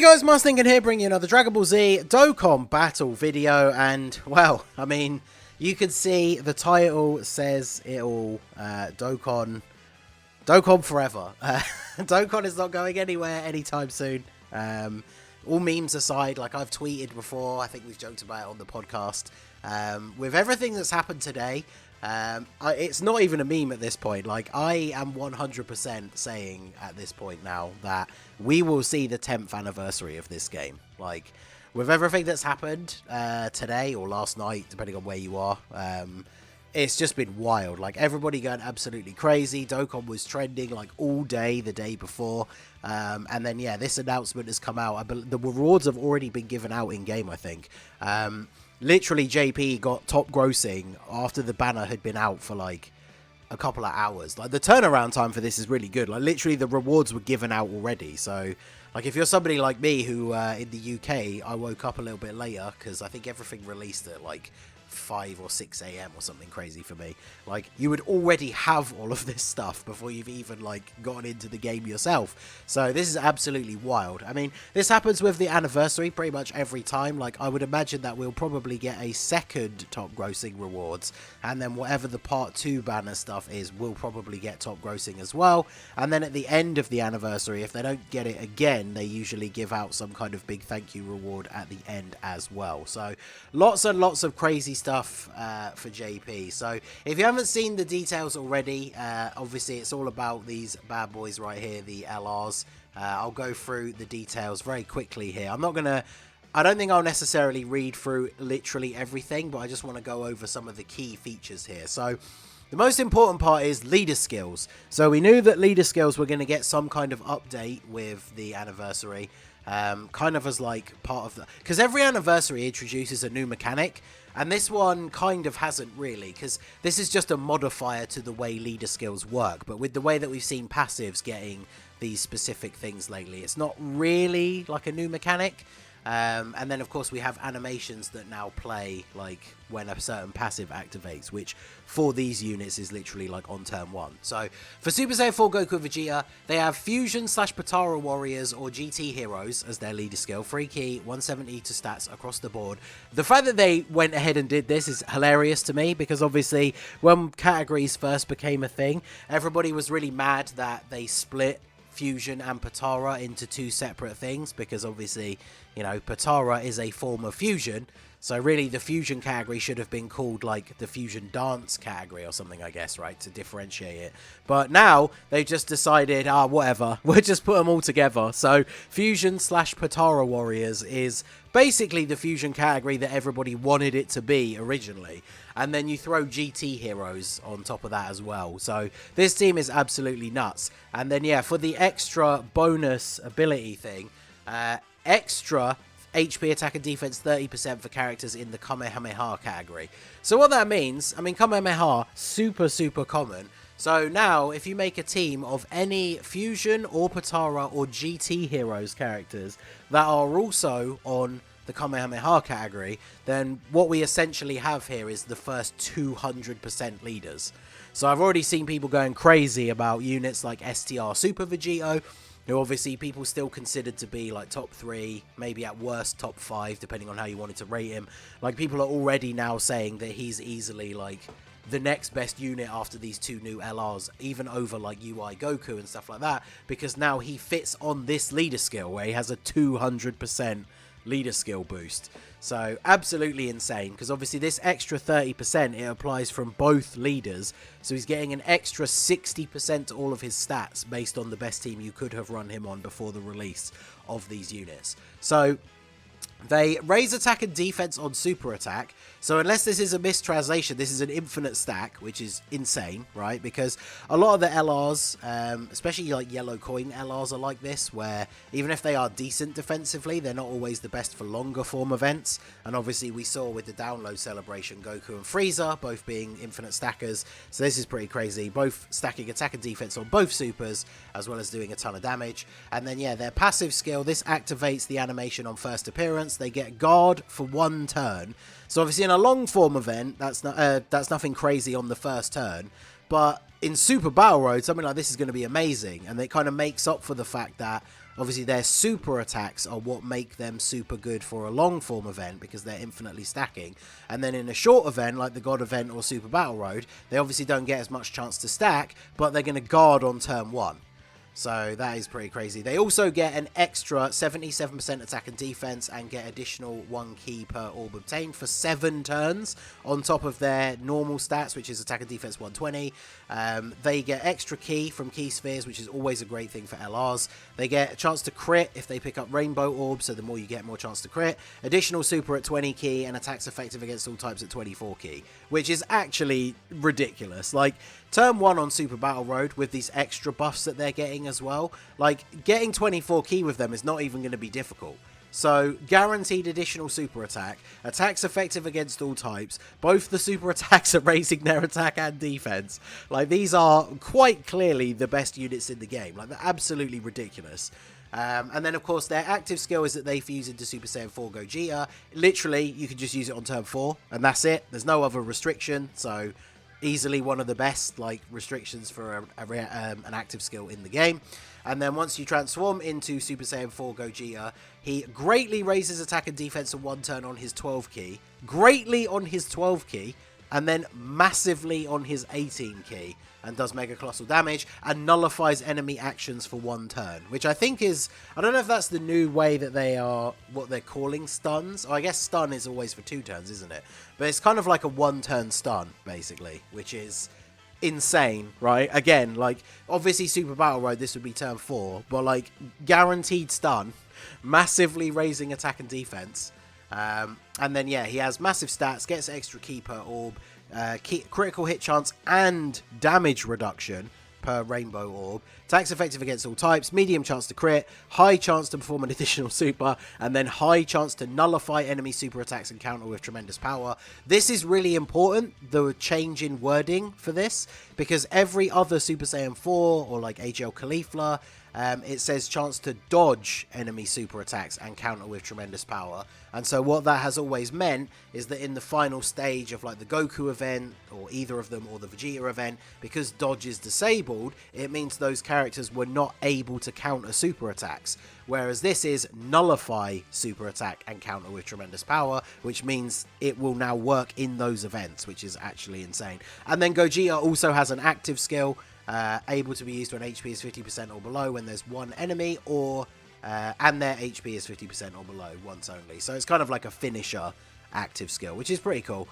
Hey guys, Mars Thinking here, bringing you another Dragon Ball Z Dokkan battle video, and, well, I mean, you can see the title says it all, Dokkan forever. Dokkan is not going anywhere anytime soon. All memes aside, like I've tweeted before, I think we've joked about it on the podcast, with everything that's happened today, it's not even a meme at this point. Like, I am 100% saying at this point now that we will see the 10th anniversary of this game. Like, with everything that's happened today or last night, depending on where you are, it's just been wild. Like, everybody going absolutely crazy. Dokkan was trending like all day the day before, and then yeah, this announcement has come out. The rewards have already been given out in game, I think. Literally, JP got top grossing after the banner had been out for like a couple of hours. Like, the turnaround time for this is really good. Like, literally the rewards were given out already. So like, if you're somebody like me who in the UK, I woke up a little bit later because I think everything released at like 5 or 6 a.m. or something crazy for me. Like, you would already have all of this stuff before you've even like gotten into the game yourself. So this is absolutely wild. I mean, this happens with the anniversary pretty much every time. Like, I would imagine that we'll probably get a second top grossing rewards, and then whatever the part 2 banner stuff is will probably get top grossing as well. And then at the end of the anniversary, if they don't get it again, they usually give out some kind of big thank you reward at the end as well. So lots and lots of crazy stuff for JP. So if you haven't seen the details already, obviously it's all about these bad boys right here, the LRs. I'll go through the details very quickly here. I don't think I'll necessarily read through literally everything, but I just want to go over some of the key features here. So the most important part is leader skills. So we knew that leader skills were going to get some kind of update with the anniversary, kind of as like part of the, because every anniversary introduces a new mechanic, and this one kind of hasn't really, because this is just a modifier to the way leader skills work. But with the way that we've seen passives getting these specific things lately, it's not really like a new mechanic. And then of course we have animations that now play like when a certain passive activates, which for these units is literally like on turn 1. So for Super Saiyan 4 Goku and Vegeta, they have Fusion / Potara Warriors or GT Heroes as their leader skill. Free key, 170 to stats across the board. The fact that they went ahead and did this is hilarious to me, because obviously when categories first became a thing, everybody was really mad that they split Fusion and Potara into 2 separate things, because obviously, you know, Potara is a form of Fusion, so really the Fusion category should have been called like the Fusion Dance category or something, I guess, right, to differentiate it. But now they just decided, whatever, we'll just put them all together. So Fusion / Potara Warriors is basically the Fusion category that everybody wanted it to be originally, and then you throw GT Heroes on top of that as well. So this team is absolutely nuts. And then yeah, for the extra bonus ability thing, extra HP attack and defense 30% for characters in the Kamehameha category. So what that means, I mean, Kamehameha, super common. So now, if you make a team of any Fusion or Potara or GT Heroes characters that are also on the Kamehameha category, then what we essentially have here is the first 200% leaders. So I've already seen people going crazy about units like STR Super Vegito, who obviously people still considered to be like top 3, maybe at worst top 5, depending on how you wanted to rate him. Like, people are already now saying that he's easily like the next best unit after these 2 new LRs, even over like UI Goku and stuff like that, because now he fits on this leader skill where he has a 200% leader skill boost. So absolutely insane, because obviously this extra 30%, it applies from both leaders, so he's getting an extra 60% to all of his stats based on the best team you could have run him on before the release of these units. So they raise attack and defense on super attack. So unless this is a mistranslation, this is an infinite stack, which is insane, right? Because a lot of the LRs, especially like yellow coin LRs, are like this, where even if they are decent defensively, they're not always the best for longer form events. And obviously we saw with the download celebration, Goku and Frieza both being infinite stackers. So this is pretty crazy, both stacking attack and defense on both supers, as well as doing a ton of damage. And then yeah, their passive skill, this activates the animation on first appearance. They get guard for 1 turn. So obviously in a long form event, that's nothing crazy on the first turn, but in Super Battle Road, something like this is going to be amazing, and it kind of makes up for the fact that obviously their super attacks are what make them super good for a long form event because they're infinitely stacking. And then in a short event like the God event or Super Battle Road, they obviously don't get as much chance to stack, but they're going to guard on turn 1. So that is pretty crazy. They also get an extra 77% attack and defense and get additional 1 key per orb obtained for 7 turns on top of their normal stats, which is attack and defense 120. They get extra key from key spheres, which is always a great thing for LRs. They get a chance to crit if they pick up rainbow orbs, so the more you get, more chance to crit. Additional super at 20 key and attacks effective against all types at 24 key, which is actually ridiculous. Like, turn 1 on Super Battle Road with these extra buffs that they're getting as well, like getting 24 key with them is not even going to be difficult. So guaranteed additional super attack, attacks effective against all types, both the super attacks are raising their attack and defense. Like, these are quite clearly the best units in the game. Like, they're absolutely ridiculous. And then of course their active skill is that they fuse into Super Saiyan 4 Gogeta. Literally you can just use it on turn 4 and that's it. There's no other restriction, so easily one of the best like restrictions for an active skill in the game. And then once you transform into Super Saiyan 4 Gogeta, he greatly raises attack and defense in 1 turn on his 12 key, greatly on his 12 key, and then massively on his 18 key, and does mega colossal damage, and nullifies enemy actions for 1 turn, which I think is, I don't know if that's the new way that they are, what they're calling stuns. Oh, I guess stun is always for 2 turns, isn't it? But it's kind of like a 1 turn stun, basically, which is insane, right? Again, like, obviously Super Battle Road, this would be turn 4, but like, guaranteed stun, massively raising attack and defense. And then, yeah, he has massive stats, gets extra key per orb, critical hit chance and damage reduction per rainbow orb, attacks effective against all types, medium chance to crit, high chance to perform an additional super, and then high chance to nullify enemy super attacks and counter with tremendous power. This is really important, the change in wording for this, because every other Super Saiyan 4 or like AGL Caulifla, it says chance to dodge enemy super attacks and counter with tremendous power. And so what that has always meant is that in the final stage of like the Goku event or either of them or the Vegeta event, because dodge is disabled, it means those characters were not able to counter super attacks. Whereas this is nullify super attack and counter with tremendous power, which means it will now work in those events, which is actually insane. And then Gogeta also has an active skill, able to be used when HP is 50% or below when there's 1 enemy, or and their HP is 50% or below once only. So it's kind of like a finisher active skill, which is pretty cool.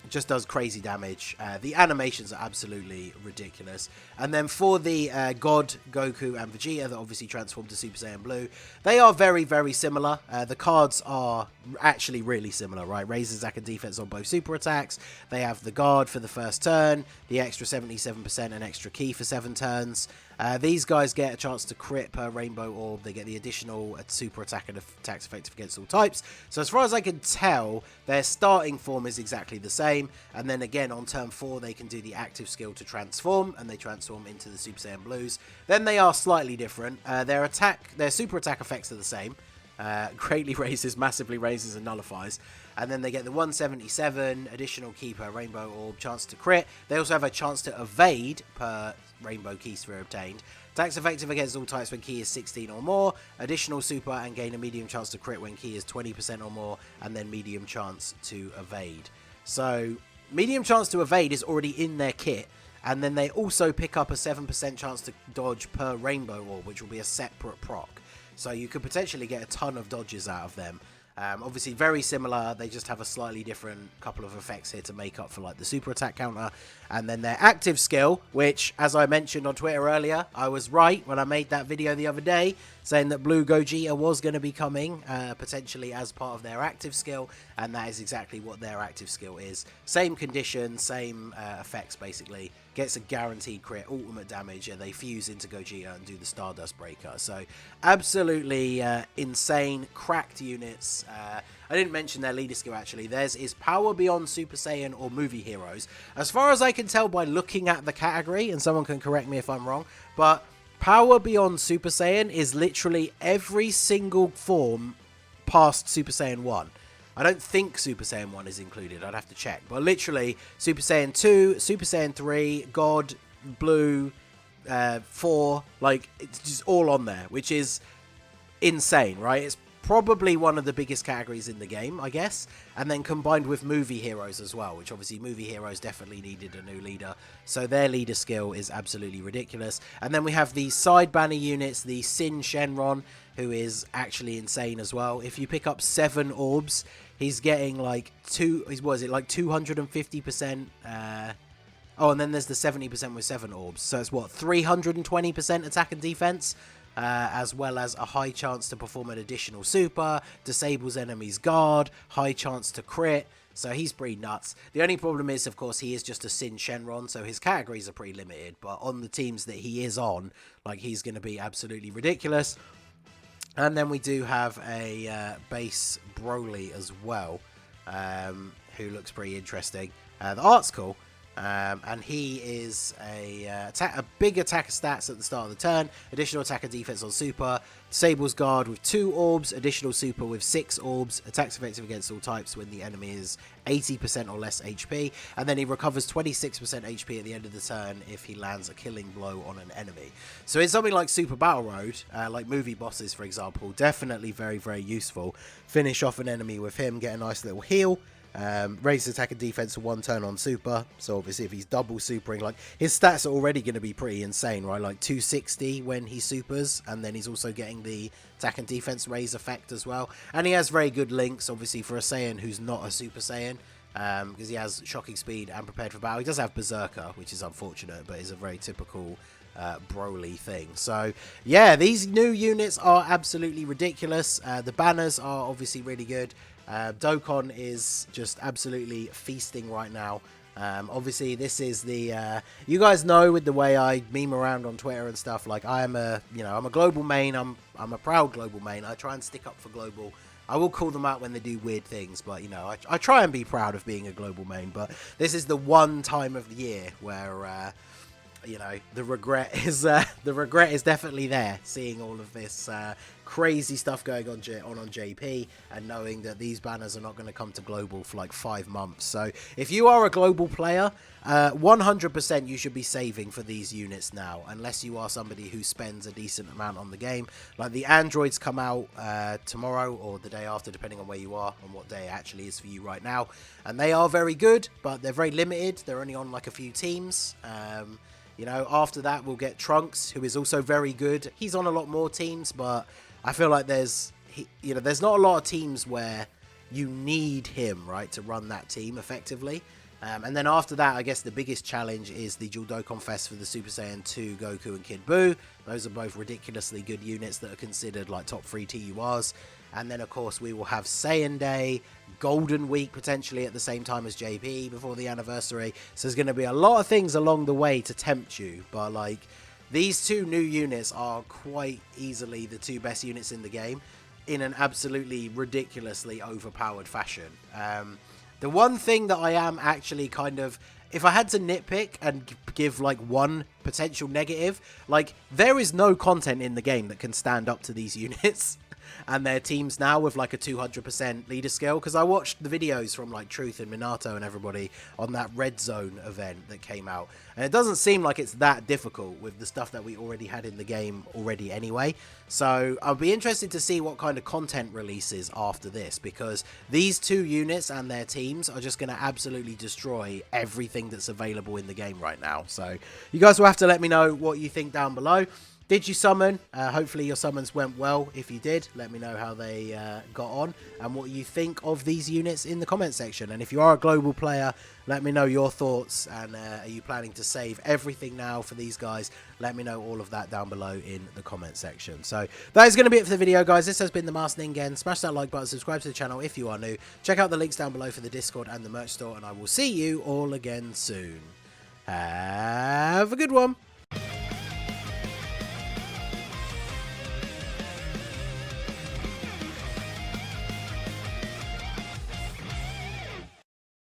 Just does crazy damage. The animations are absolutely ridiculous. And then for the God, Goku and Vegeta that obviously transform to Super Saiyan Blue, they are very, very similar. The cards are actually really similar, right? Raises attack and defense on both super attacks. They have the guard for the first turn, the extra 77% and extra key for 7 turns. These guys get a chance to crit per rainbow orb. They get the additional super attack and attacks effective against all types. So as far as I can tell, their starting form is exactly the same. And then again on turn 4 they can do the active skill to transform, and they transform into the Super Saiyan Blues. Then they are slightly different. Their super attack effects are the same. Greatly raises, massively raises and nullifies. And then they get the 177 additional key per rainbow orb, chance to crit. They also have a chance to evade per rainbow key sphere obtained. Attacks effective against all types when key is 16 or more. Additional super and gain a medium chance to crit when key is 20% or more. And then medium chance to evade. So medium chance to evade is already in their kit. And then they also pick up a 7% chance to dodge per rainbow orb, which will be a separate proc. So you could potentially get a ton of dodges out of them. Obviously very similar, they just have a slightly different couple of effects here to make up for like the super attack counter. And then their active skill, which as I mentioned on Twitter earlier, I was right when I made that video the other day, saying that Blue Gogeta was going to be coming potentially as part of their active skill, and that is exactly what their active skill is. Same condition, same effects basically. Gets a guaranteed crit, ultimate damage, and they fuse into Gogeta and do the Stardust Breaker. So absolutely insane, cracked units. I didn't mention their leader skill actually. Theirs is Power Beyond Super Saiyan or Movie Heroes. As far as I can tell by looking at the category, and someone can correct me if I'm wrong, but Power Beyond Super Saiyan is literally every single form past Super Saiyan 1. I don't think Super Saiyan 1 is included, I'd have to check. But literally, Super Saiyan 2, Super Saiyan 3, God, Blue, 4, like, it's just all on there, which is insane, right? It's probably one of the biggest categories in the game, I guess, and then combined with movie heroes as well, which obviously movie heroes definitely needed a new leader, so their leader skill is absolutely ridiculous. And then we have the side banner units, the Shenron, who is actually insane as well. If you pick up 7 orbs, he's getting like 250%, oh, and then there's the 70% with 7 orbs, so it's what, 320% attack and defense, as well as a high chance to perform an additional super, disables enemies guard, high chance to crit, so he's pretty nuts. The only problem is, of course, he is just a Shenron, so his categories are pretty limited, but on the teams that he is on, like, he's going to be absolutely ridiculous. And then we do have a base Broly as well, who looks pretty interesting. The art's cool. And he is a big attacker stats at the start of the turn, additional attacker defense on super, disables guard with 2 orbs, additional super with 6 orbs, attacks effective against all types when the enemy is 80% or less HP, and then he recovers 26% HP at the end of the turn if he lands a killing blow on an enemy. So it's something like Super Battle Road, like movie bosses for example, definitely very, very useful. Finish off an enemy with him, get a nice little heal. Raise attack and defense for 1 turn on super, so obviously if he's double supering, like, his stats are already going to be pretty insane, right? Like 260 when he supers, and then he's also getting the attack and defense raise effect as well, and he has very good links obviously for a Saiyan who's not a Super Saiyan, because he has shocking speed and prepared for battle. He does have Berserker, which is unfortunate, but is a very typical Broly thing. So yeah, these new units are absolutely ridiculous. The banners are obviously really good. Dokkan is just absolutely feasting right now. Obviously this is the you guys know with the way I meme around on Twitter and stuff, like, I am a, you know, I'm a global main. I'm a proud global main. I try and stick up for global. I will call them out when they do weird things, but, you know, I try and be proud of being a global main. But this is the one time of the year where you know, the regret is definitely there, seeing all of this crazy stuff going on JP, and knowing that these banners are not going to come to global for like 5 months. So if you are a global player, 100% you should be saving for these units now, unless you are somebody who spends a decent amount on the game. Like, the androids come out tomorrow or the day after, depending on where you are and what day it actually is for you right now, and they are very good, but they're very limited. They're only on like a few teams. You know, after that we'll get Trunks, who is also very good. He's on a lot more teams, but I feel like there's not a lot of teams where you need him, right, to run that team effectively. And then after that, I guess the biggest challenge is the Dual Dokkan Fest for the Super Saiyan 2 Goku and Kid Buu. Those are both ridiculously good units that are considered like top 3 TURs. And then, of course, we will have Saiyan Day, Golden Week potentially at the same time as JP before the anniversary. So there's going to be a lot of things along the way to tempt you. But, like, these 2 new units are quite easily the 2 best units in the game in an absolutely ridiculously overpowered fashion. The one thing that I am actually kind of, if I had to nitpick and give like one potential negative, like, there is no content in the game that can stand up to these units and their teams now with like a 200% leader skill, because I watched the videos from like Truth and Minato and everybody on that Red Zone event that came out, and it doesn't seem like it's that difficult with the stuff that we already had in the game already anyway. So I'll be interested to see what kind of content releases after this, because these 2 units and their teams are just going to absolutely destroy everything that's available in the game right now. So you guys will have to let me know what you think down below. Did you summon? Hopefully your summons went well. If you did, let me know how they got on and what you think of these units in the comment section. And if you are a global player, let me know your thoughts. And are you planning to save everything now for these guys? Let me know all of that down below in the comment section. So that is going to be it for the video, guys. This has been the Master Ningen. Smash that like button, subscribe to the channel if you are new. Check out the links down below for the Discord and the merch store, and I will see you all again soon. Have a good one.